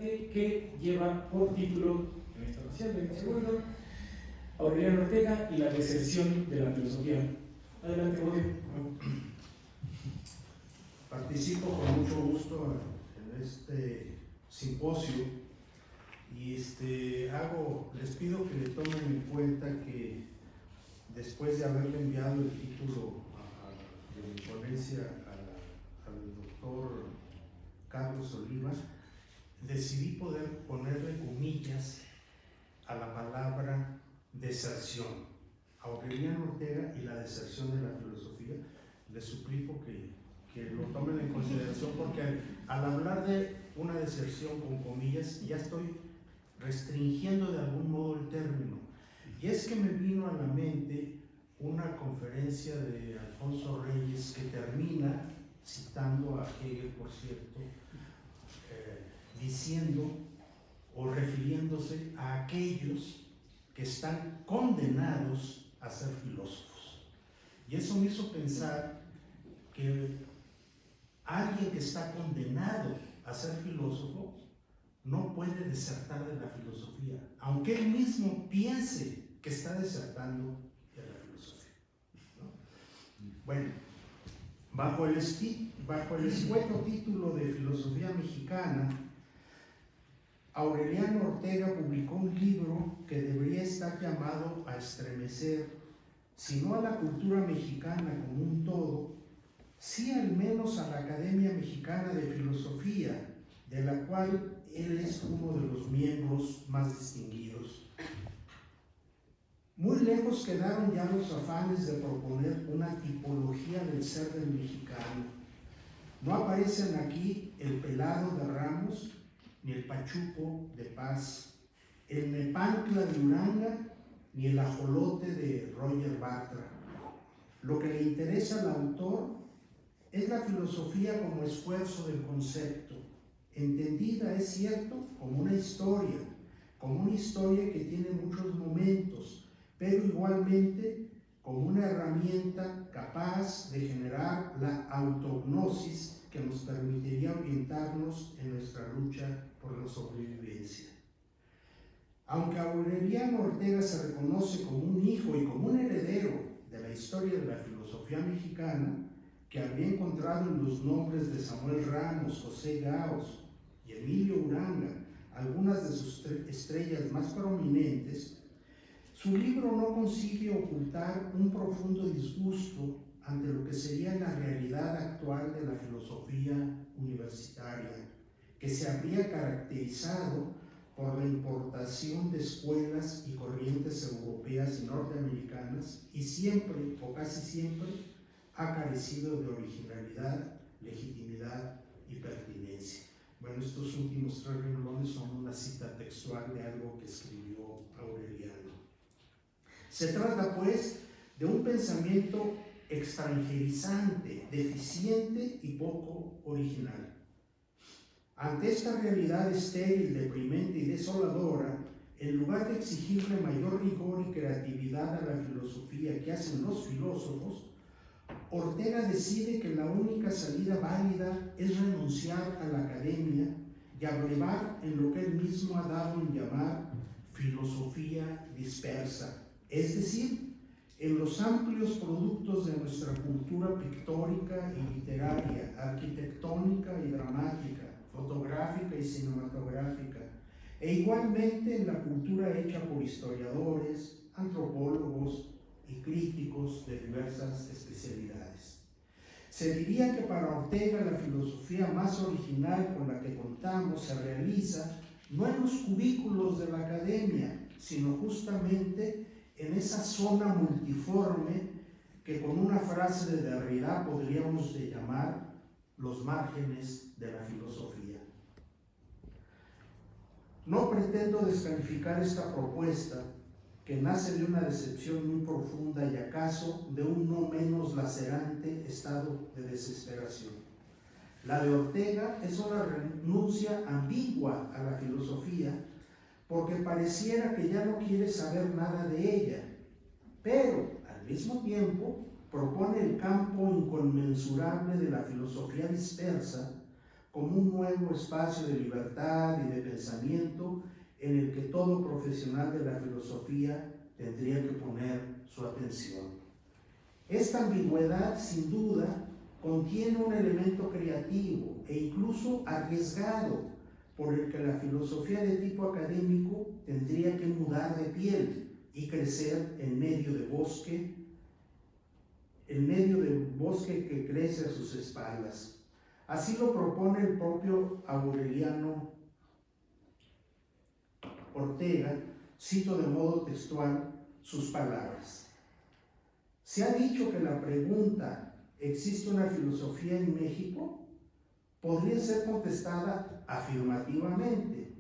interesante que lleva por título, en esta ocasión, en el segundo, Aureliano Ortega y la deserción de la filosofía. Adelante, Bodio. Participo con mucho gusto en este simposio y les pido que le tomen en cuenta que después de haberle enviado el título de mi ponencia al doctor Carlos Oliva, decidí poder ponerle comillas a la palabra deserción. Aureliano Ortega y la deserción de la filosofía. Les suplico que lo tomen en consideración, porque al hablar de una deserción con comillas ya estoy restringiendo de algún modo el término. Y es que me vino a la mente una conferencia de Alfonso Reyes que termina, citando a Hegel, por cierto, diciendo o refiriéndose a aquellos que están condenados a ser filósofos. Y eso me hizo pensar que alguien que está condenado a ser filósofo no puede desertar de la filosofía, aunque él mismo piense que está desertando de la filosofía, ¿no? Bueno, bajo el escueto título de Filosofía Mexicana, Aureliano Ortega publicó un libro que debería estar llamado a estremecer, si no a la cultura mexicana como un todo, sí al menos a la Academia Mexicana de Filosofía, de la cual él es uno de los miembros más distinguidos. Muy lejos quedaron ya los afanes de proponer una tipología del ser del mexicano. No aparecen aquí el pelado de Ramos, ni el pachuco de Paz, el nepantla de Uranga, ni el ajolote de Roger Bartra. Lo que le interesa al autor es la filosofía como esfuerzo del concepto, entendida, es cierto, como una historia que tiene muchos momentos, pero igualmente como una herramienta capaz de generar la autognosis que nos permitiría orientarnos en nuestra lucha por la sobrevivencia. Aunque Aureliano Ortega se reconoce como un hijo y como un heredero de la historia de la filosofía mexicana, que habría encontrado en los nombres de Samuel Ramos, José Gaos y Emilio Uranga algunas de sus estrellas más prominentes, su libro no consigue ocultar un profundo disgusto ante lo que sería la realidad actual de la filosofía universitaria, que se habría caracterizado por la importación de escuelas y corrientes europeas y norteamericanas, y siempre, o casi siempre, ha carecido de originalidad, legitimidad y pertinencia. Bueno, estos últimos 3 renglones son una cita textual de algo que escribió Aureliano. Se trata, pues, de un pensamiento extranjerizante, deficiente y poco original. Ante esta realidad estéril, deprimente y desoladora, en lugar de exigirle mayor rigor y creatividad a la filosofía que hacen los filósofos, Ortega decide que la única salida válida es renunciar a la academia y abrevar en lo que él mismo ha dado en llamar filosofía dispersa, es decir, en los amplios productos de nuestra cultura pictórica y literaria, arquitectónica y dramática, fotográfica y cinematográfica, e igualmente en la cultura hecha por historiadores, antropólogos y críticos de diversas especialidades. Se diría que para Ortega la filosofía más original con la que contamos se realiza no en los cubículos de la academia, sino justamente en esa zona multiforme que con una frase de Derrida podríamos llamar los márgenes de la filosofía. No pretendo descalificar esta propuesta, que nace de una decepción muy profunda y acaso de un no menos lacerante estado de desesperación. La de Ortega es una renuncia ambigua a la filosofía, porque pareciera que ya no quiere saber nada de ella, pero al mismo tiempo propone el campo inconmensurable de la filosofía dispersa como un nuevo espacio de libertad y de pensamiento en el que todo profesional de la filosofía tendría que poner su atención. Esta ambigüedad, sin duda, contiene un elemento creativo e incluso arriesgado por el que la filosofía de tipo académico tendría que mudar de piel y crecer en medio del bosque que crece a sus espaldas. Así lo propone el propio Aureliano Ortega. Cito de modo textual sus palabras. Se ha dicho que la pregunta ¿existe una filosofía en México? Podría ser contestada afirmativamente,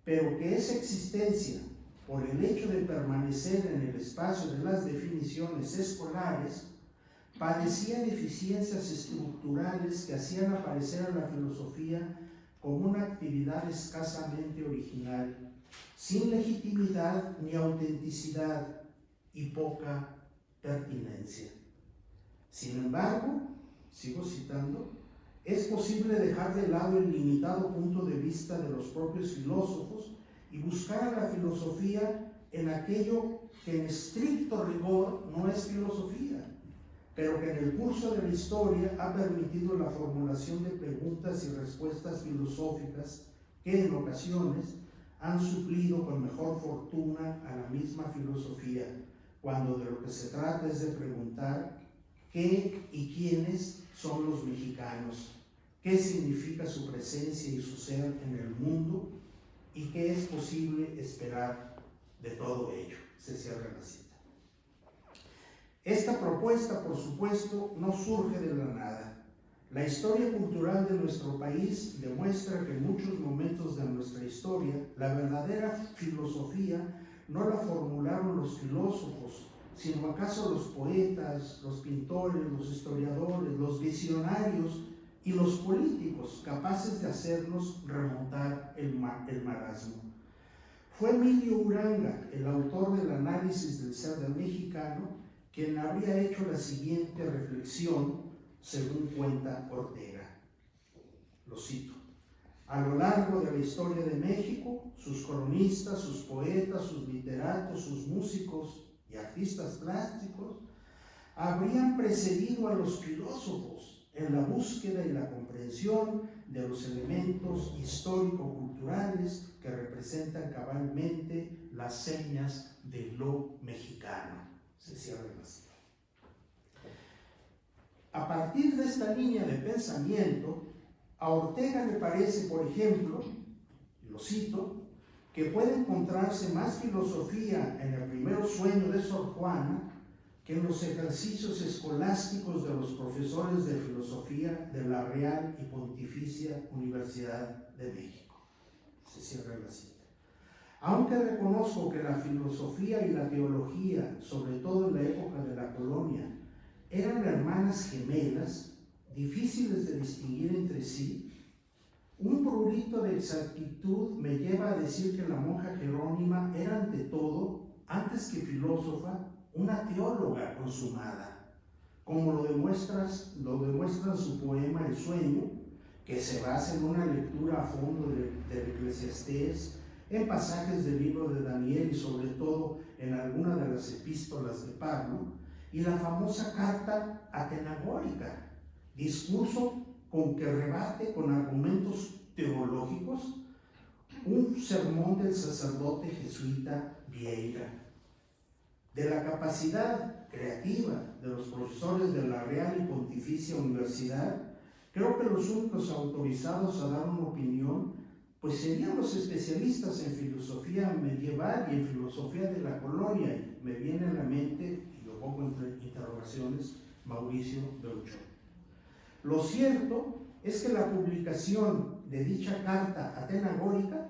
pero que esa existencia, por el hecho de permanecer en el espacio de las definiciones escolares, padecía deficiencias estructurales que hacían aparecer a la filosofía como una actividad escasamente original, sin legitimidad ni autenticidad y poca pertinencia. Sin embargo, sigo citando, es posible dejar de lado el limitado punto de vista de los propios filósofos y buscar a la filosofía en aquello que en estricto rigor no es filosofía, pero que en el curso de la historia ha permitido la formulación de preguntas y respuestas filosóficas que en ocasiones han suplido con mejor fortuna a la misma filosofía, cuando de lo que se trata es de preguntar qué y quiénes son los mexicanos, qué significa su presencia y su ser en el mundo y qué es posible esperar de todo ello. Se cierra la cita. Esta propuesta, por supuesto, no surge de la nada. La historia cultural de nuestro país demuestra que en muchos momentos de nuestra historia la verdadera filosofía no la formularon los filósofos, sino acaso los poetas, los pintores, los historiadores, los visionarios y los políticos capaces de hacernos remontar el marasmo. Fue Emilio Uranga, el autor del análisis del ser del mexicano, quien habría hecho la siguiente reflexión, según cuenta Ortega. Lo cito. A lo largo de la historia de México, sus cronistas, sus poetas, sus literatos, sus músicos y artistas plásticos habrían precedido a los filósofos en la búsqueda y la comprensión de los elementos histórico-culturales que representan cabalmente las señas de lo mexicano. Se cierra la cita. A partir de esta línea de pensamiento, a Ortega le parece, por ejemplo, lo cito, que puede encontrarse más filosofía en el primer sueño de Sor Juana que en los ejercicios escolásticos de los profesores de filosofía de la Real y Pontificia Universidad de México. Se cierra la cita. Aunque reconozco que la filosofía y la teología, sobre todo en la época de la colonia, eran hermanas gemelas, difíciles de distinguir entre sí, un prurito de exactitud me lleva a decir que la monja Jerónima era ante todo, antes que filósofa, una teóloga consumada, como lo demuestra su poema El sueño, que se basa en una lectura a fondo del Eclesiastés, en pasajes del libro de Daniel y sobre todo en alguna de las epístolas de Pablo, y la famosa carta atenagórica, discurso con que rebate con argumentos teológicos un sermón del sacerdote jesuita Vieira. De la capacidad creativa de los profesores de la Real y Pontificia Universidad, creo que los únicos autorizados a dar una opinión pues serían los especialistas en filosofía medieval y en filosofía de la colonia. Y me viene a la mente, y lo pongo entre interrogaciones, Mauricio de Ochoa. Lo cierto es que la publicación de dicha carta atenagórica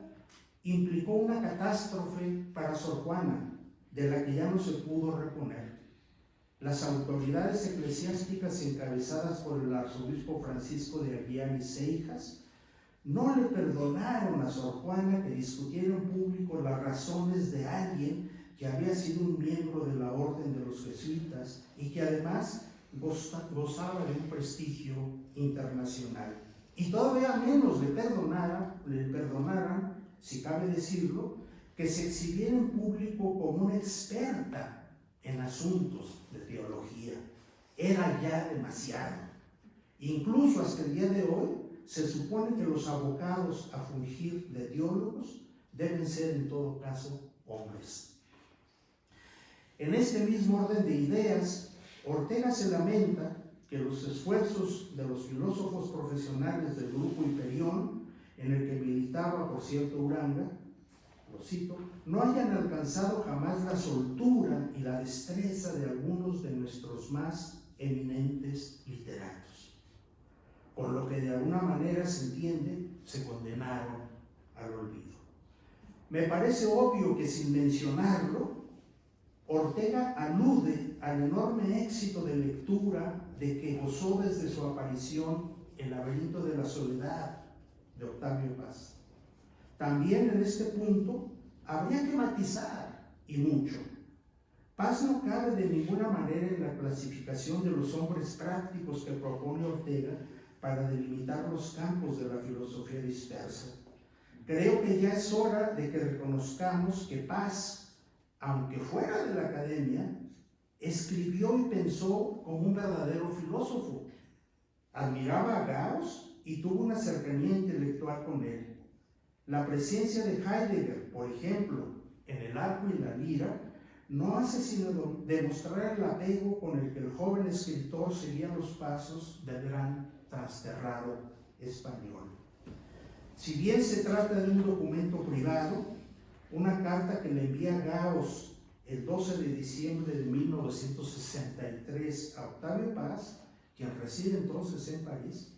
implicó una catástrofe para Sor Juana, de la que ya no se pudo reponer. Las autoridades eclesiásticas encabezadas por el arzobispo Francisco de Aguiar y Seijas no le perdonaron a Sor Juana que discutiera en público las razones de alguien que había sido un miembro de la orden de los jesuitas y que además gozaba de un prestigio internacional. y todavía menos le perdonaran, si cabe decirlo, que se exhibiera en público como una experta en asuntos de teología. Era ya demasiado. Incluso hasta el día de hoy se supone que los abocados a fungir de teólogos deben ser en todo caso hombres. En este mismo orden de ideas, Ortega se lamenta que los esfuerzos de los filósofos profesionales del grupo Hiperión, en el que militaba, por cierto, Uranga, lo cito, no hayan alcanzado jamás la soltura y la destreza de algunos de nuestros más eminentes literatos, con lo que de alguna manera se entiende, se condenaron al olvido. Me parece obvio que sin mencionarlo, Ortega alude al enorme éxito de lectura de que gozó desde su aparición El laberinto de la soledad de Octavio Paz. También en este punto habría que matizar, y mucho. Paz no cabe de ninguna manera en la clasificación de los hombres prácticos que propone Ortega para delimitar los campos de la filosofía dispersa. Creo que ya es hora de que reconozcamos que Paz, aunque fuera de la academia, escribió y pensó como un verdadero filósofo. Admiraba a Gauss y tuvo una cercanía intelectual con él. La presencia de Heidegger, por ejemplo, en El arco y la lira, no hace sino demostrar el apego con el que el joven escritor seguía los pasos del gran transterrado español. Si bien se trata de un documento privado, una carta que le envía Gauss el 12 de diciembre de 1963 a Octavio Paz, quien reside entonces en París,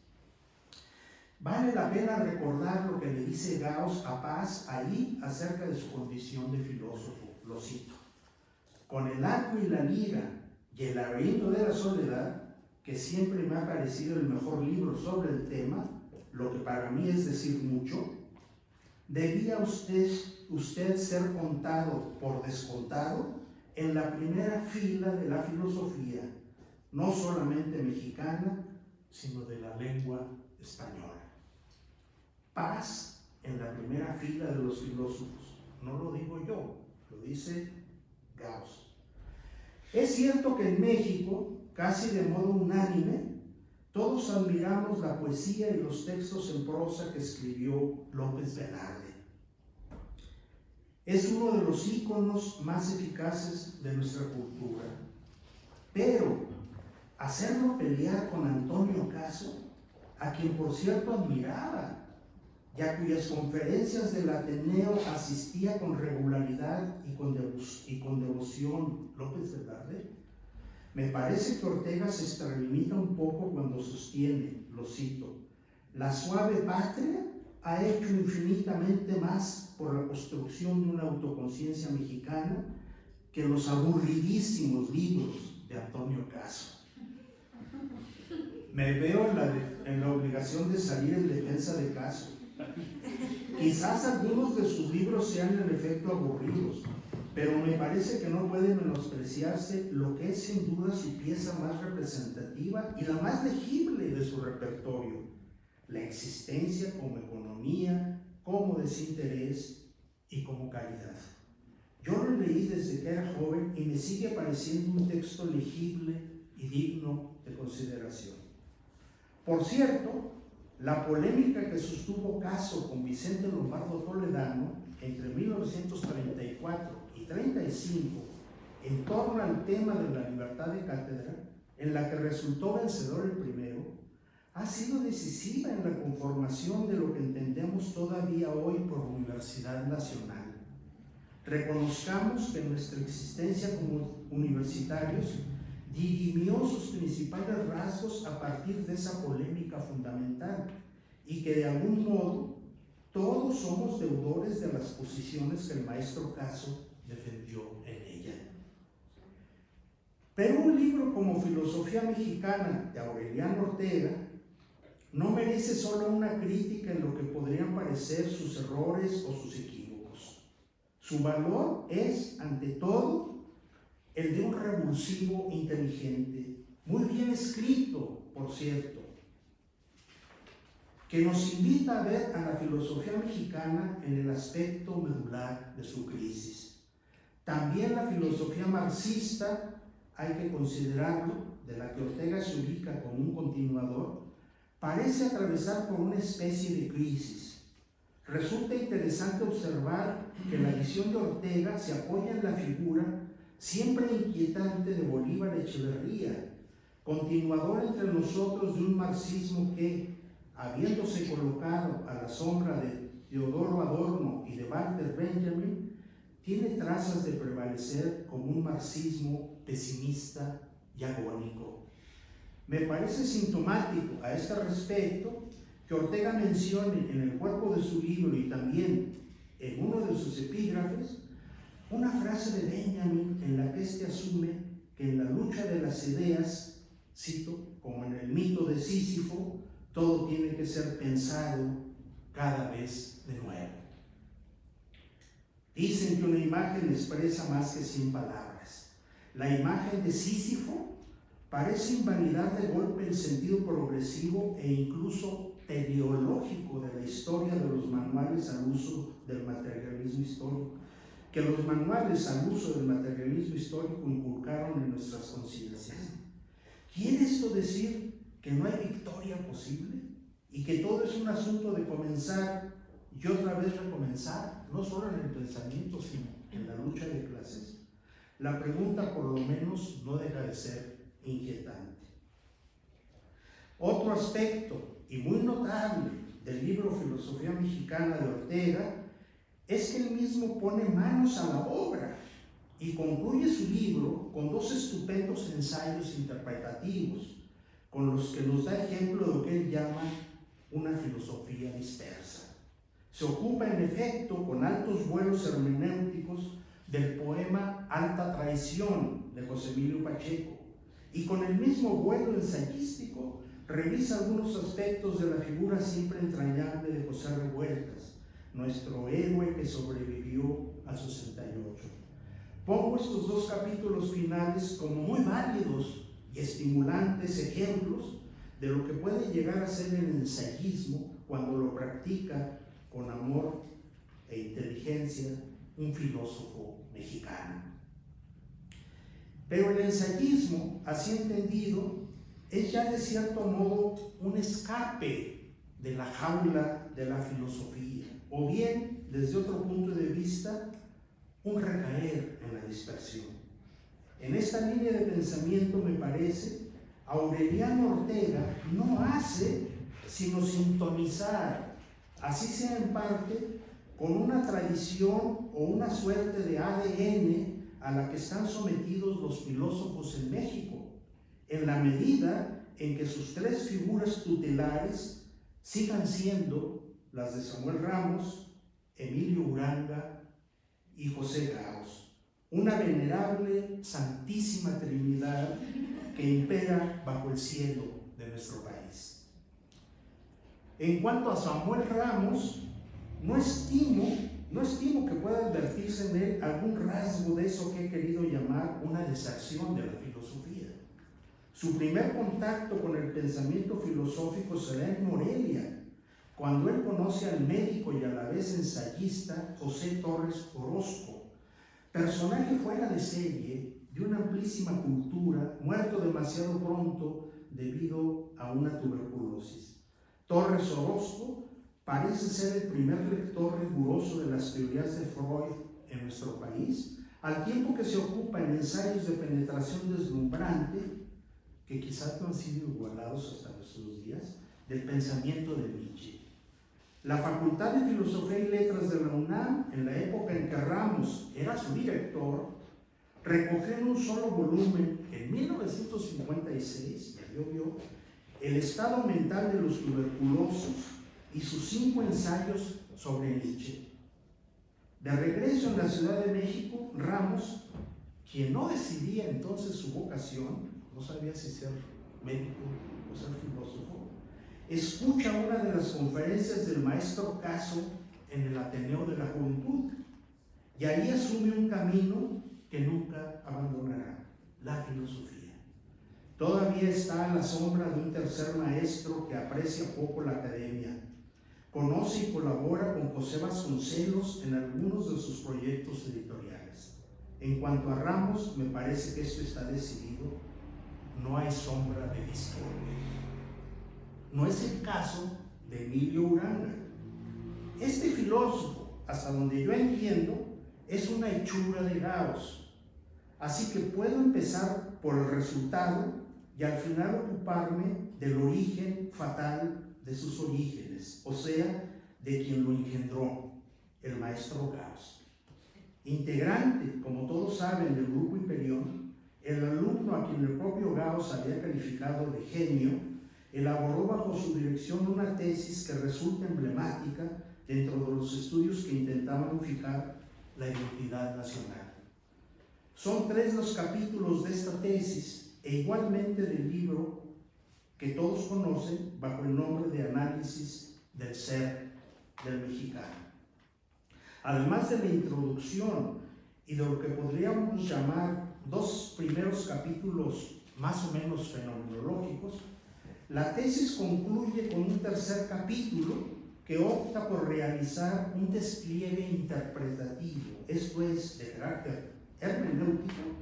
vale la pena recordar lo que le dice Gauss a Paz ahí acerca de su condición de filósofo. Lo cito: con El arco y la lira y El laberinto de la soledad, que siempre me ha parecido el mejor libro sobre el tema, lo que para mí es decir mucho, debía usted ser contado por descontado en la primera fila de la filosofía, no solamente mexicana, sino de la lengua española. Paz en la primera fila de los filósofos. No lo digo yo, lo dice Gauss. Es cierto que en México, casi de modo unánime, todos admiramos la poesía y los textos en prosa que escribió López Velarde. Es uno de los íconos más eficaces de nuestra cultura. Pero hacerlo pelear con Antonio Caso, a quien por cierto admiraba, y a cuyas conferencias del Ateneo asistía con regularidad y con devoción López Velarde, me parece que Ortega se extralimita un poco cuando sostiene, lo cito: la suave patria ha hecho infinitamente más por la construcción de una autoconciencia mexicana que los aburridísimos libros de Antonio Caso. Me veo en la obligación de salir en defensa de Caso. Quizás algunos de sus libros sean en efecto aburridos, pero me parece que no puede menospreciarse lo que es sin duda su pieza más representativa y la más legible de su repertorio: la existencia como economía, como desinterés y como caridad. Yo lo leí desde que era joven y me sigue pareciendo un texto legible y digno de consideración. Por cierto, la polémica que sostuvo Caso con Vicente Lombardo Toledano entre 1934 y 1935 en torno al tema de la libertad de cátedra, en la que resultó vencedor el primero, ha sido decisiva en la conformación de lo que entendemos todavía hoy por Universidad Nacional. Reconozcamos que nuestra existencia como universitarios dirimió sus principales rasgos a partir de esa polémica fundamental y que de algún modo todos somos deudores de las posiciones que el maestro Caso defendió en ella. Pero un libro como Filosofía Mexicana de Aureliano Ortega no merece solo una crítica en lo que podrían parecer sus errores o sus equívocos. Su valor es, ante todo, el de un revulsivo inteligente, muy bien escrito, por cierto. que nos invita a ver a la filosofía mexicana en el aspecto medular de su crisis. También la filosofía marxista, hay que considerarlo, de la que Ortega se ubica como un continuador, parece atravesar por una especie de crisis. Resulta interesante observar que la visión de Ortega se apoya en la figura siempre inquietante de Bolívar Echeverría, continuador entre nosotros de un marxismo que, habiéndose colocado a la sombra de Teodoro Adorno y de Walter Benjamin, tiene trazas de prevalecer como un marxismo pesimista y agónico. Me parece sintomático a este respecto que Ortega mencione en el cuerpo de su libro y también en uno de sus epígrafes una frase de Benjamin en la que éste asume que en la lucha de las ideas, cito, como en el mito de Sísifo, todo tiene que ser pensado cada vez de nuevo. Dicen que una imagen expresa más que 100 palabras. La imagen de Sísifo parece invalidar de golpe el sentido progresivo e incluso teleológico de la historia de los manuales al uso del materialismo histórico, que los manuales al uso del materialismo histórico inculcaron en nuestras conciencias. ¿Quiere esto decir que no hay victoria posible y que todo es un asunto de comenzar y otra vez recomenzar, no solo en el pensamiento, sino en la lucha de clases? La pregunta, por lo menos, no deja de ser inquietante. Otro aspecto, y muy notable, del libro Filosofía Mexicana de Ortega, es que él mismo pone manos a la obra y concluye su libro con dos estupendos ensayos interpretativos, con los que nos da ejemplo de lo que él llama una filosofía dispersa. Se ocupa, en efecto, con altos vuelos hermenéuticos del poema Alta Traición de José Emilio Pacheco, y con el mismo vuelo ensayístico revisa algunos aspectos de la figura siempre entrañable de José Revueltas, nuestro héroe que sobrevivió al 68. Pongo estos dos capítulos finales como muy válidos y estimulantes ejemplos de lo que puede llegar a ser el ensayismo cuando lo practica con amor e inteligencia un filósofo mexicano. Pero el ensayismo, así entendido, es ya de cierto modo un escape de la jaula de la filosofía, o bien, desde otro punto de vista, un recaer en la dispersión. En esta línea de pensamiento, me parece, Aureliano Ortega no hace sino sintonizar, así sea en parte, con una tradición o una suerte de ADN a la que están sometidos los filósofos en México, en la medida en que sus tres figuras tutelares sigan siendo las de Samuel Ramos, Emilio Uranga y José Gauss, una venerable santísima trinidad que impera bajo el cielo de nuestro país. En cuanto a Samuel Ramos, no estimo que pueda advertirse en él algún rasgo de eso que he querido llamar una deserción de la filosofía. Su primer contacto con el pensamiento filosófico será en Morelia, cuando él conoce al médico y a la vez ensayista José Torres Orozco, personaje fuera de serie, de una amplísima cultura, muerto demasiado pronto debido a una tuberculosis. Torres Orozco parece ser el primer lector riguroso de las teorías de Freud en nuestro país, al tiempo que se ocupa en ensayos de penetración deslumbrante, que quizás no han sido igualados hasta nuestros días, del pensamiento de Nietzsche. La Facultad de Filosofía y Letras de la UNAM, en la época en que Ramos era su director, recogió en un solo volumen, en 1956, ya llovió, el estado mental de los tuberculosos y sus 5 ensayos sobre Nietzsche. De regreso en la Ciudad de México, Ramos, quien no decidía entonces su vocación, no sabía si ser médico o ser filósofo, escucha una de las conferencias del maestro Caso en el Ateneo de la Juventud y ahí asume un camino que nunca abandonará, la filosofía. Todavía está a la sombra de un tercer maestro que aprecia poco la academia. Conoce y colabora con José Vasconcelos en algunos de sus proyectos editoriales. En cuanto a Ramos, me parece que esto está decidido. No hay sombra de discordia. No es el caso de Emilio Uranga. Este filósofo, hasta donde yo entiendo, es una hechura de Gauss. Así que puedo empezar por el resultado y al final ocuparme del origen fatal de sus orígenes, o sea, de quien lo engendró, el maestro Gauss. Integrante, como todos saben, del grupo Hiperión, el alumno a quien el propio Gauss había calificado de genio, elaboró bajo su dirección una tesis que resulta emblemática dentro de los estudios que intentaban fijar la identidad nacional. Son 3 los capítulos de esta tesis e igualmente del libro que todos conocen bajo el nombre de Análisis del Ser del Mexicano. Además de la introducción y de lo que podríamos llamar 2 primeros capítulos más o menos fenomenológicos, la tesis concluye con un tercer capítulo que opta por realizar un despliegue interpretativo, esto es, de carácter hermenéutico,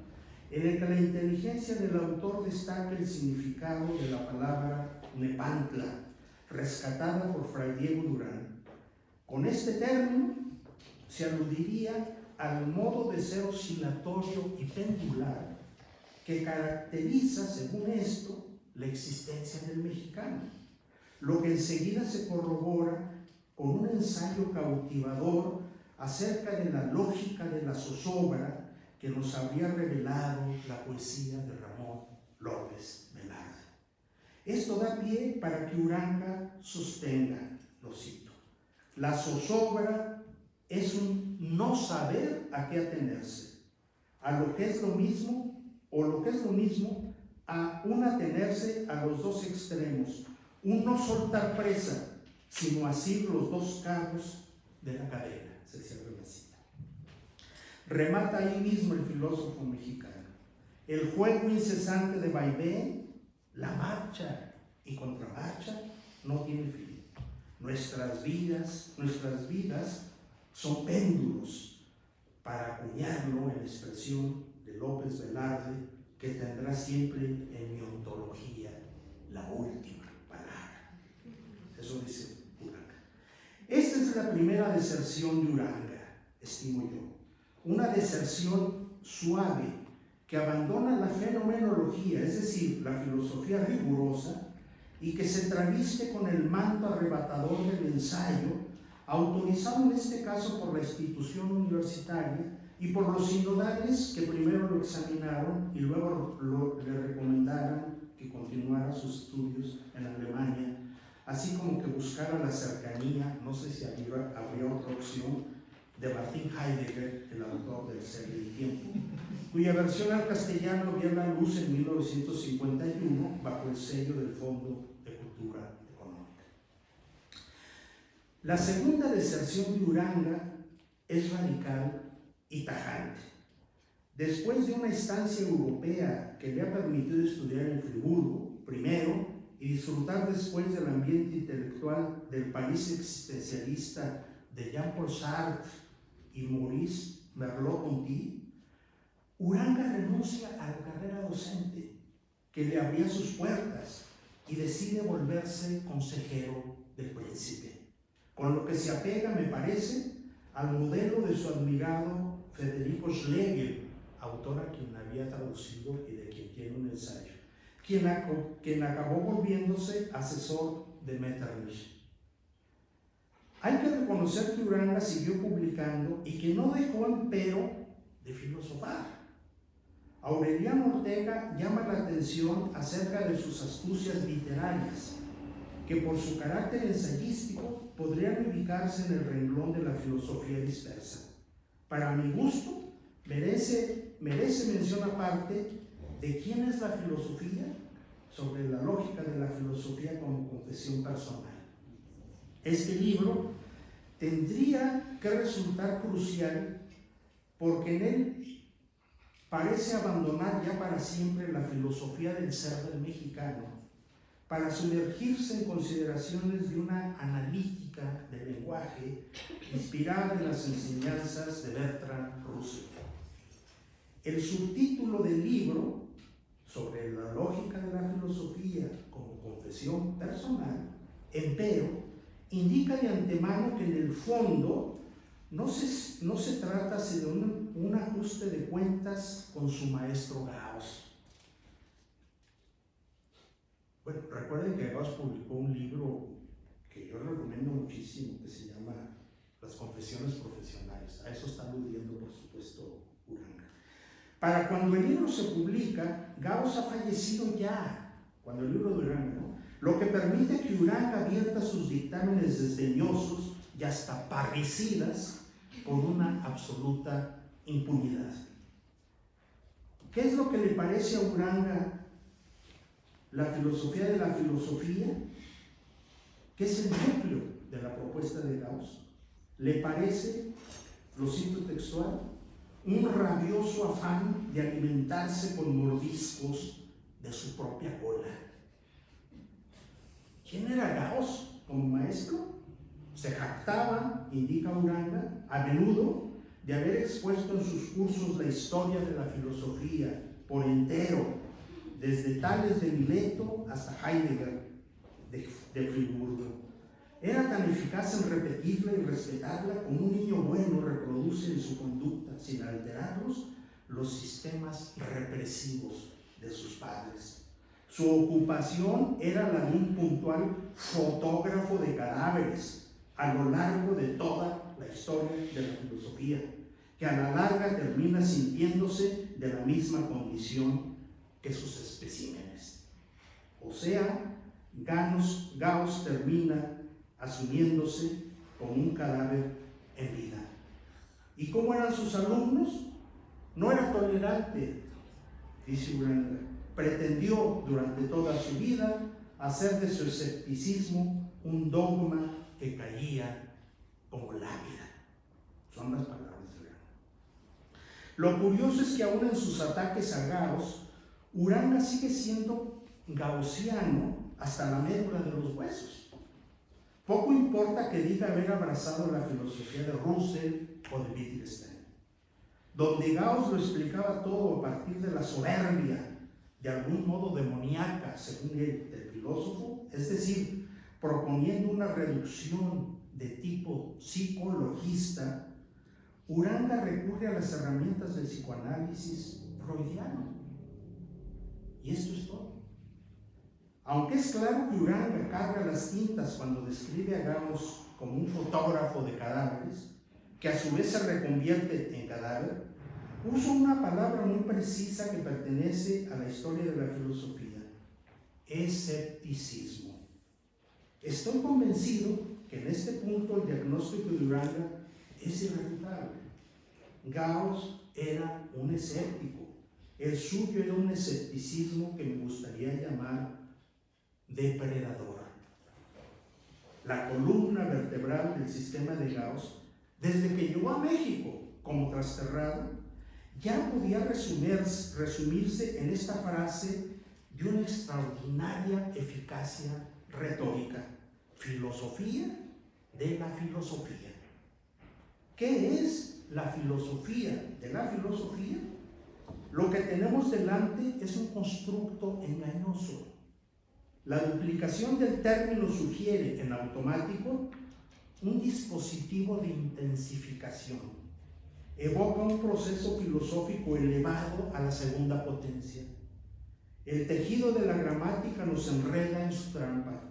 en el que la inteligencia del autor destaca el significado de la palabra Nepantla, rescatada por Fray Diego Durán. Con este término se aludiría al modo de ser oscilatorio y pendular que caracteriza, según esto, la existencia del mexicano, lo que enseguida se corrobora con un ensayo cautivador acerca de la lógica de la zozobra que nos habría revelado la poesía de Ramón López Velarde. Esto da pie para que Uranga sostenga, lo cito: la zozobra es un no saber a qué atenerse, a lo que es lo mismo, o lo que es lo mismo, a un atenerse a los 2 extremos, un no soltar presa, sino asir los 2 cabos de la cadena. Se cierra la cita. Remata ahí mismo el filósofo mexicano. El juego incesante de vaivén, la marcha y contramarcha, no tiene fin. Nuestras vidas son péndulos, para acuñarlo en la expresión de López Velarde, que tendrá siempre en mi ontología la última palabra. Eso dice Uranga. Esta es la primera deserción de Uranga, estimo yo. Una deserción suave que abandona la fenomenología, es decir, la filosofía rigurosa, y que se traviste con el manto arrebatador del ensayo, autorizado en este caso por la institución universitaria y por los sinodales que primero lo examinaron y luego le recomendaran que continuara sus estudios en Alemania, así como que buscara la cercanía, no sé si habría otra opción, de Martin Heidegger, el autor del Ser y el Tiempo, cuya versión al castellano vio la luz en 1951 bajo el sello del Fondo de Cultura Económica. La segunda deserción de Uranga es radical y tajante. Después de una estancia europea que le ha permitido estudiar en Friburgo, primero, y disfrutar después del ambiente intelectual del país existencialista de Jean-Paul Sartre y Maurice Merleau-Ponty, Uranga renuncia a la carrera docente que le abría sus puertas y decide volverse consejero del príncipe, con lo que se apega, me parece, al modelo de su admirado Federico Schlegel, autor a quien había traducido y de quien tiene un ensayo, quien acabó volviéndose asesor de Metternich. Hay que reconocer que Uranga siguió publicando y que no dejó empero de filosofar. Aureliano Ortega llama la atención acerca de sus astucias literarias, que por su carácter ensayístico podrían ubicarse en el renglón de la filosofía dispersa. Para mi gusto, merece mención aparte de quién es la filosofía sobre la lógica de la filosofía como confesión personal. Este libro tendría que resultar crucial porque en él parece abandonar ya para siempre la filosofía del ser del mexicano para sumergirse en consideraciones de una analítica del lenguaje inspirada en las enseñanzas de Bertrand Russell. El subtítulo del libro, sobre la lógica de la filosofía como confesión personal, empero, indica de antemano que en el fondo no se trata sino de un ajuste de cuentas con su maestro Gauss. Bueno, recuerden que Gauss publicó un libro que yo recomiendo muchísimo, que se llama Las Confesiones Profesionales. A eso está aludiendo, por supuesto, Uranga. Para cuando el libro se publica, Gauss ha fallecido ya, cuando el libro de Uranga, ¿no? Lo que permite que Uranga vierta sus dictámenes desdeñosos y hasta parricidas con una absoluta impunidad. ¿Qué es lo que le parece a Uranga la filosofía de la filosofía? ¿Qué es el núcleo de la propuesta de Gauss? Le parece, lo cito textual, un rabioso afán de alimentarse con mordiscos de su propia cola. ¿Quién era Gauss como maestro? Se jactaba, indica Uranga, a menudo de haber expuesto en sus cursos la historia de la filosofía por entero, desde Tales de Mileto hasta Heidegger de Friburgo. Era tan eficaz en repetirla y respetarla como un niño bueno reproduce en su conducta, sin alterarlos, los sistemas represivos de sus padres. Su ocupación era la de un puntual fotógrafo de cadáveres a lo largo de toda la historia de la filosofía, que a la larga termina sintiéndose de la misma condición que sus especímenes. O sea, Gauss termina asumiéndose como un cadáver en vida. ¿Y cómo eran sus alumnos? No era tolerante, dice Uranga. Pretendió durante toda su vida hacer de su escepticismo un dogma que caía como lápida. Son las palabras de Uranga. Lo curioso es que aún en sus ataques a Gauss, Uranga sigue siendo gaussiano hasta la médula de los huesos. Poco importa que diga haber abrazado la filosofía de Russell o de Wittgenstein, donde Gauss lo explicaba todo a partir de la soberbia, de algún modo demoníaca, según el filósofo, es decir, proponiendo una reducción de tipo psicologista. Uranga recurre a las herramientas del psicoanálisis freudiano. Y esto es todo. Aunque es claro que Uranga carga las tintas cuando describe a Gauss como un fotógrafo de cadáveres, que a su vez se reconvierte en cadáver, usa una palabra muy precisa que pertenece a la historia de la filosofía: escepticismo. Estoy convencido que en este punto el diagnóstico de Uranga es irrefutable. Gauss era un escéptico. El suyo era un escepticismo que me gustaría llamar depredador. La columna vertebral del sistema de Gauss, desde que llegó a México como trasterrado, ya podía resumirse en esta frase de una extraordinaria eficacia retórica: filosofía de la filosofía. ¿Qué es la filosofía de la filosofía? Lo que tenemos delante es un constructo engañoso. La duplicación del término sugiere en automático un dispositivo de intensificación. Evoca un proceso filosófico elevado a la segunda potencia. El tejido de la gramática nos enreda en su trampa.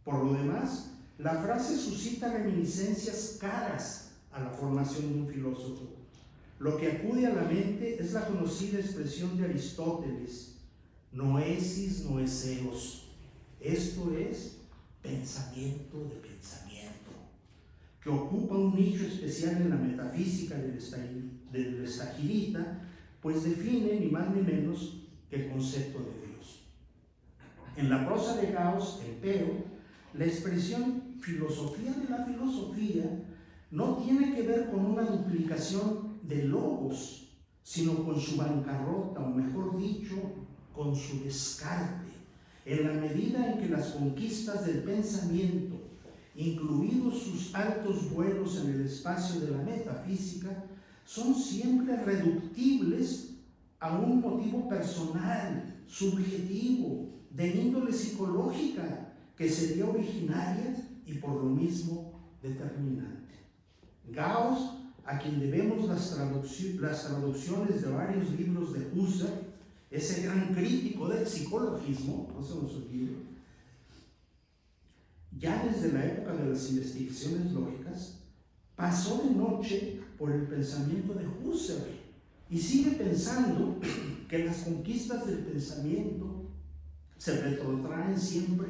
Por lo demás, la frase suscita reminiscencias caras a la formación de un filósofo. Lo que acude a la mente es la conocida expresión de Aristóteles: noesis noeseos. Esto es pensamiento de pensamiento, que ocupa un nicho especial en la metafísica del Estagirita, pues define ni más ni menos que el concepto de Dios. En la prosa de Gauss, empero, la expresión filosofía de la filosofía no tiene que ver con una duplicación de logos, sino con su bancarrota, o mejor dicho, con su descarte, en la medida en que las conquistas del pensamiento, incluidos sus altos vuelos en el espacio de la metafísica, son siempre reductibles a un motivo personal, subjetivo, de índole psicológica, que sería originaria y por lo mismo determinante. Gauss, a quien debemos las traducciones de varios libros de Husserl, ese gran crítico del psicologismo, no se nos olvide, ya desde la época de las investigaciones lógicas, pasó de noche por el pensamiento de Husserl y sigue pensando que las conquistas del pensamiento se retrotraen siempre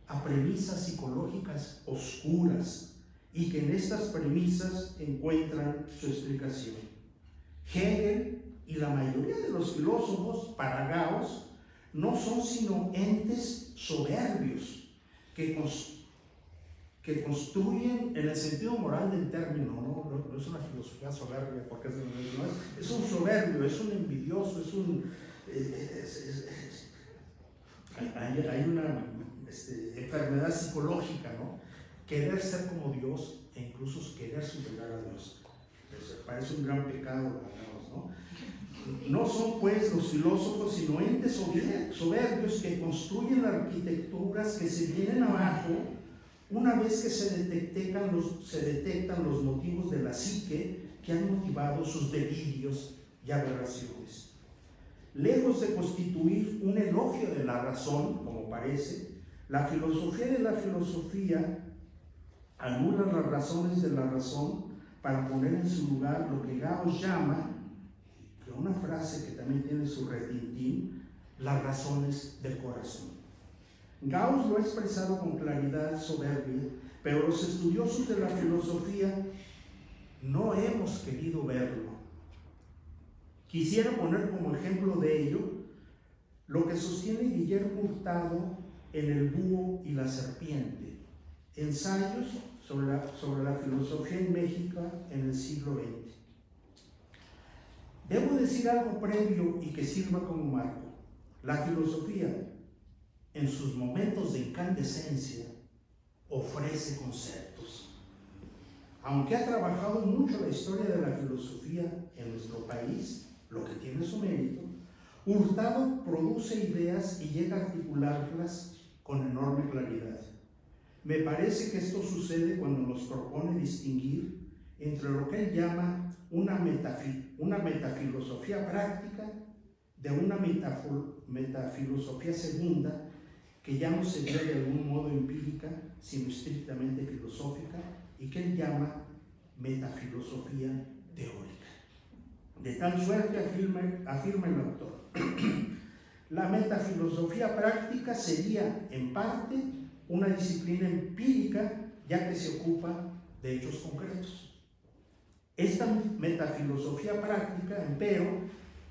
a premisas psicológicas oscuras y que en estas premisas encuentran su explicación. Hegel y la mayoría de los filósofos, para Gauss, no son sino entes soberbios que construyen, en el sentido moral del término, no es una filosofía soberbia, porque es un soberbio, es un envidioso, hay una enfermedad psicológica, ¿no? Querer ser como Dios e incluso querer superar a Dios. Parece un gran pecado, ¿no? No son pues los filósofos sino entes soberbios que construyen arquitecturas que se vienen abajo una vez que se detectan los motivos de la psique que han motivado sus delirios y aberraciones. Lejos de constituir un elogio de la razón, como parece, la filosofía de la filosofía anula las razones de la razón para poner en su lugar lo que Gauss llama, una frase que también tiene su retintín, las razones del corazón. Gauss lo ha expresado con claridad soberbia, pero los estudiosos de la filosofía no hemos querido verlo. Quisiera poner como ejemplo de ello lo que sostiene Guillermo Hurtado en El búho y la serpiente, ensayos sobre la filosofía en México en el siglo XX. Debo decir algo previo y que sirva como marco. La filosofía, en sus momentos de incandescencia, ofrece conceptos. Aunque ha trabajado mucho la historia de la filosofía en nuestro país, lo que tiene su mérito, Hurtado produce ideas y llega a articularlas con enorme claridad. Me parece que esto sucede cuando nos propone distinguir entre lo que él llama una metafilosofía práctica de una metafilosofía segunda que ya no sería de algún modo empírica, sino estrictamente filosófica, y que él llama metafilosofía teórica. De tal suerte, afirma el autor, la metafilosofía práctica sería, en parte, una disciplina empírica, ya que se ocupa de hechos concretos. Esta metafilosofía práctica, empero,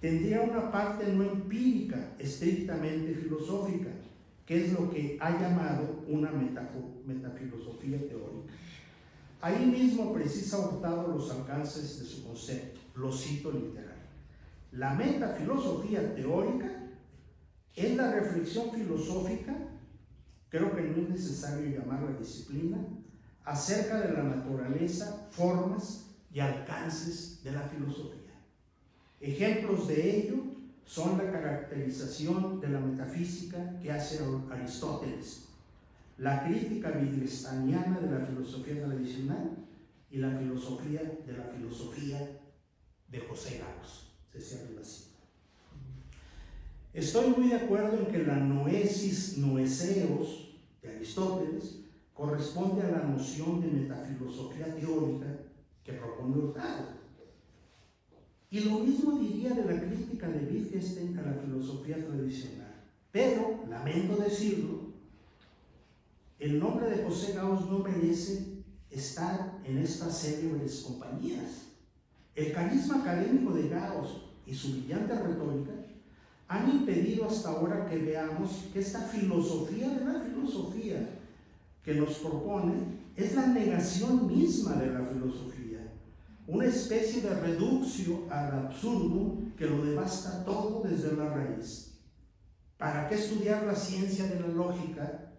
tendría una parte no empírica, estrictamente filosófica, que es lo que ha llamado una metafilosofía teórica. Ahí mismo precisa Hurtado los alcances de su concepto, lo cito literal. La metafilosofía teórica es la reflexión filosófica, creo que no es necesario llamarla disciplina, acerca de la naturaleza, formas y alcances de la filosofía. Ejemplos de ello son la caracterización de la metafísica que hace Aristóteles, la crítica wittgensteiniana de la filosofía tradicional y la filosofía de la filosofía de José Gauss. Se cierra la cita. Estoy muy de acuerdo en que la noesis noeseos de Aristóteles corresponde a la noción de metafilosofía teórica que propone Hurtado. Y lo mismo diría de la crítica de Wittgenstein a la filosofía tradicional. Pero, lamento decirlo, el nombre de José Gauss no merece estar en estas célebres compañías. El carisma académico de Gauss y su brillante retórica han impedido hasta ahora que veamos que esta filosofía de la filosofía que nos propone es la negación misma de la filosofía, una especie de reductio ad absurdum que lo devasta todo desde la raíz. ¿Para qué estudiar la ciencia de la lógica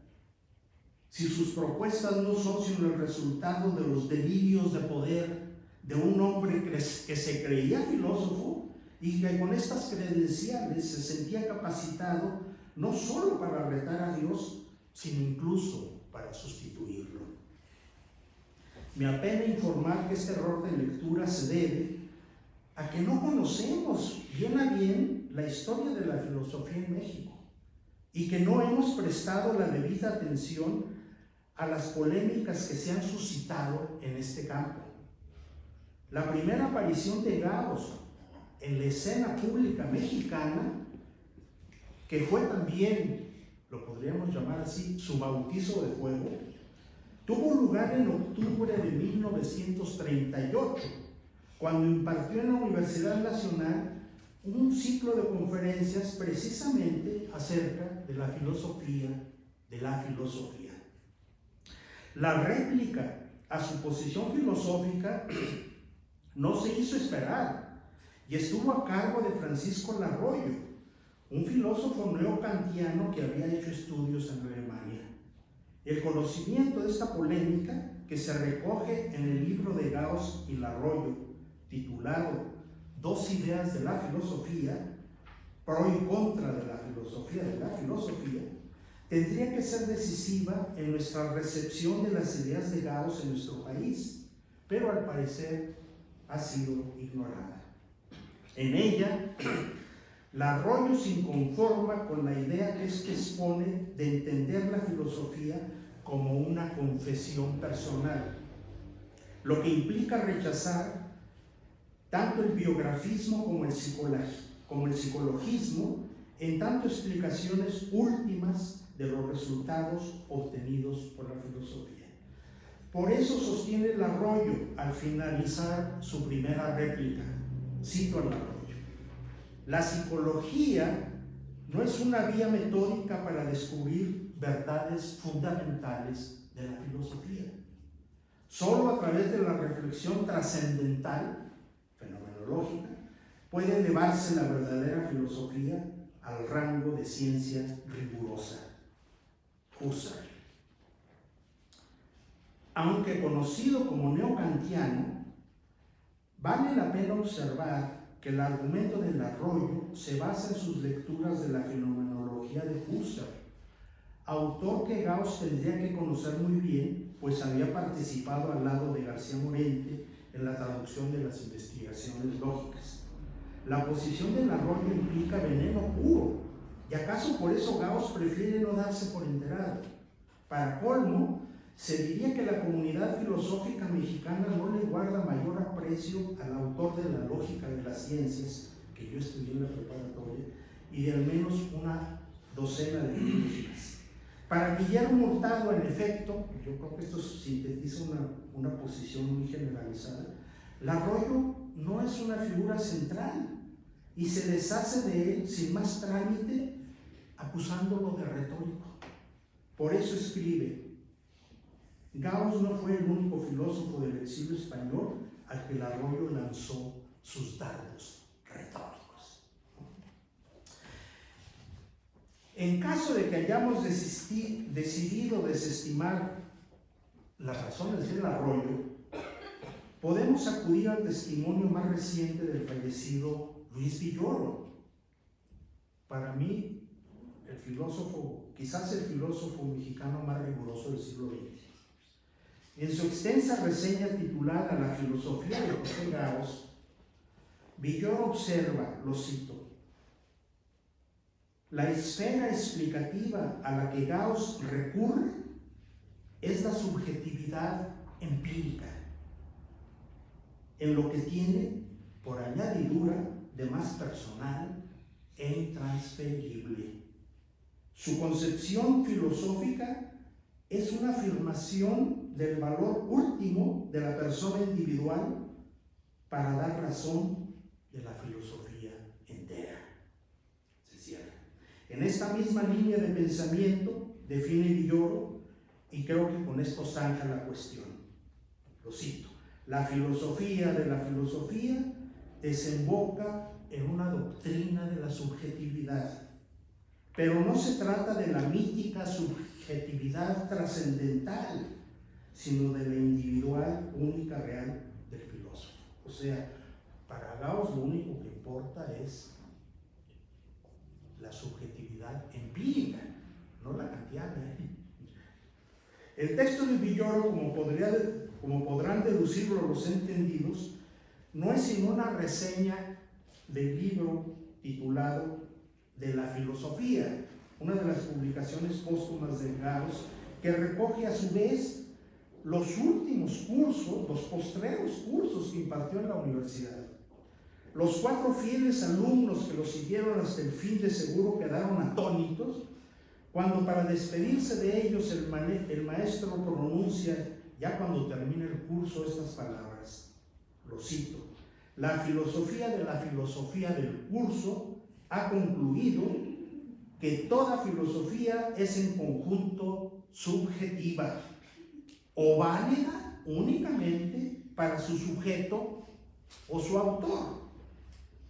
si sus propuestas no son sino el resultado de los delirios de poder de un hombre que se creía filósofo y que con estas credenciales se sentía capacitado no solo para retar a Dios, sino incluso para sustituirlo? Me apena informar que este error de lectura se debe a que no conocemos bien a bien la historia de la filosofía en México y que no hemos prestado la debida atención a las polémicas que se han suscitado en este campo. La primera aparición de Gauss en la escena pública mexicana, que fue también, lo podríamos llamar así, su bautizo de fuego, tuvo lugar en octubre de 1938, cuando impartió en la Universidad Nacional un ciclo de conferencias precisamente acerca de la filosofía, La réplica a su posición filosófica no se hizo esperar y estuvo a cargo de Francisco Larroyo, un filósofo neokantiano que había hecho estudios en Alemania. El conocimiento de esta polémica, que se recoge en el libro de Gauss y Larroyo, titulado Dos ideas de la filosofía, pro y contra de la filosofía, tendría que ser decisiva en nuestra recepción de las ideas de Gauss en nuestro país, pero al parecer ha sido ignorada. En ella, Larroyo se inconforma con la idea que éste expone de entender la filosofía como una confesión personal, lo que implica rechazar tanto el biografismo como el psicologismo, en tanto explicaciones últimas de los resultados obtenidos por la filosofía. Por eso sostiene Larroyo al finalizar su primera réplica, cito a Larroyo: la psicología no es una vía metódica para descubrir verdades fundamentales de la filosofía. Solo a través de la reflexión trascendental, fenomenológica, puede elevarse la verdadera filosofía al rango de ciencia rigurosa. Husserl. Aunque conocido como neokantiano, vale la pena observar que el argumento de Larroyo se basa en sus lecturas de la fenomenología de Husserl, autor que Gauss tendría que conocer muy bien, pues había participado al lado de García Morente en la traducción de las investigaciones lógicas. La posición de Larroyo implica veneno puro, y acaso por eso Gauss prefiere no darse por enterado. Para colmo, se diría que la comunidad filosófica mexicana no le guarda mayor aprecio al autor de la lógica de las ciencias, que yo estudié en la preparatoria, y de al menos una docena de libros. Para Guillermo Hurtado, en efecto, yo creo que esto sintetiza una posición muy generalizada, Larroyo no es una figura central y se deshace de él sin más trámite, acusándolo de retórico. Por eso escribe: Gauss no fue el único filósofo del exilio español al que Larroyo lanzó sus dardos retóricos. En caso de que hayamos decidido desestimar las razones de Larroyo, podemos acudir al testimonio más reciente del fallecido Luis Villoro. Para mí, quizás el filósofo mexicano más riguroso del siglo XX. En su extensa reseña titulada La filosofía de José Gauss, Villoro observa, lo cito: la esfera explicativa a la que Gauss recurre es la subjetividad empírica, en lo que tiene, por añadidura, de más personal e intransferible. Su concepción filosófica es una afirmación del valor último de la persona individual para dar razón de la filosofía entera. Se cierra. En esta misma línea de pensamiento define Villoro, y creo que con esto zanja la cuestión. Lo cito: La filosofía de la filosofía desemboca en una doctrina de la subjetividad. Pero no se trata de la mítica subjetividad trascendental, sino de la individual, única, real del filósofo. O sea, para Gauss lo único que importa es la subjetividad empírica, no la kantiana. El texto de Villoro, como podrán deducirlo los entendidos, no es sino una reseña del libro titulado De la filosofía, una de las publicaciones póstumas de Gauss, que recoge a su vez los últimos cursos, los postreros cursos que impartió en la universidad. Los 4 fieles alumnos que lo siguieron hasta el fin de seguro quedaron atónitos cuando, para despedirse de ellos, el maestro pronuncia, ya cuando termina el curso, estas palabras. Lo cito: la filosofía de la filosofía del curso ha concluido que toda filosofía es en conjunto subjetiva o válida únicamente para su sujeto o su autor.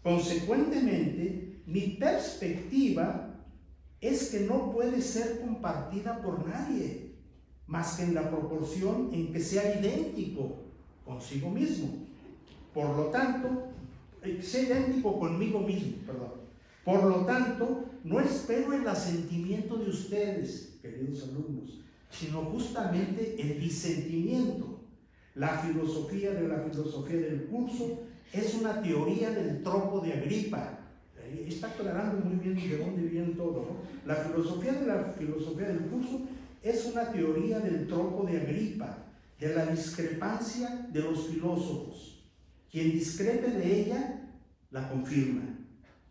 Consecuentemente, mi perspectiva es que no puede ser compartida por nadie, más que en la proporción en que sea idéntico consigo mismo. Por lo tanto, sea idéntico conmigo mismo, perdón. Por lo tanto, no espero el asentimiento de ustedes, queridos alumnos, sino justamente el disentimiento. La filosofía de la filosofía del curso es una teoría del tropo de Agripa. Está aclarando muy bien de dónde viene todo, ¿no? La filosofía de la filosofía del curso es una teoría del tropo de Agripa, de la discrepancia de los filósofos. Quien discrepe de ella, la confirma.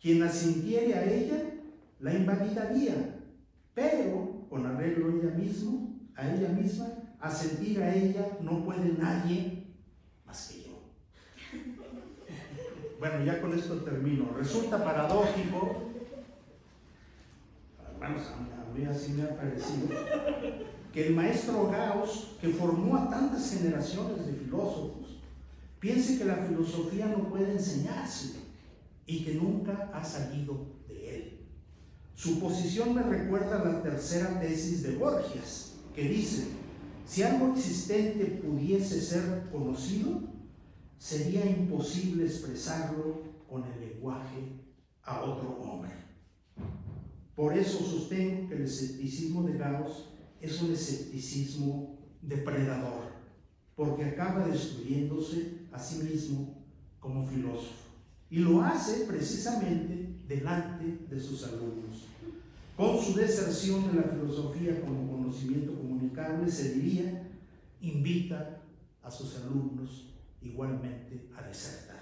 Quien asintiere a ella, la invalidaría, pero con arreglo a ella misma, asentir a ella no puede nadie más que yo. Bueno, ya con esto termino. Resulta paradójico, bueno, a mí así me ha parecido, que el maestro Gauss, que formó a tantas generaciones de filósofos, piense que la filosofía no puede enseñarse y que nunca ha salido de él. Su posición me recuerda a la tercera tesis de Borgias, que dice: si algo existente pudiese ser conocido, sería imposible expresarlo con el lenguaje a otro hombre. Por eso sostengo que el escepticismo de Gauss es un escepticismo depredador, porque acaba destruyéndose a sí mismo como filósofo. Y lo hace precisamente delante de sus alumnos. Con su deserción de la filosofía como conocimiento comunicable, se diría, invita a sus alumnos igualmente a desertar.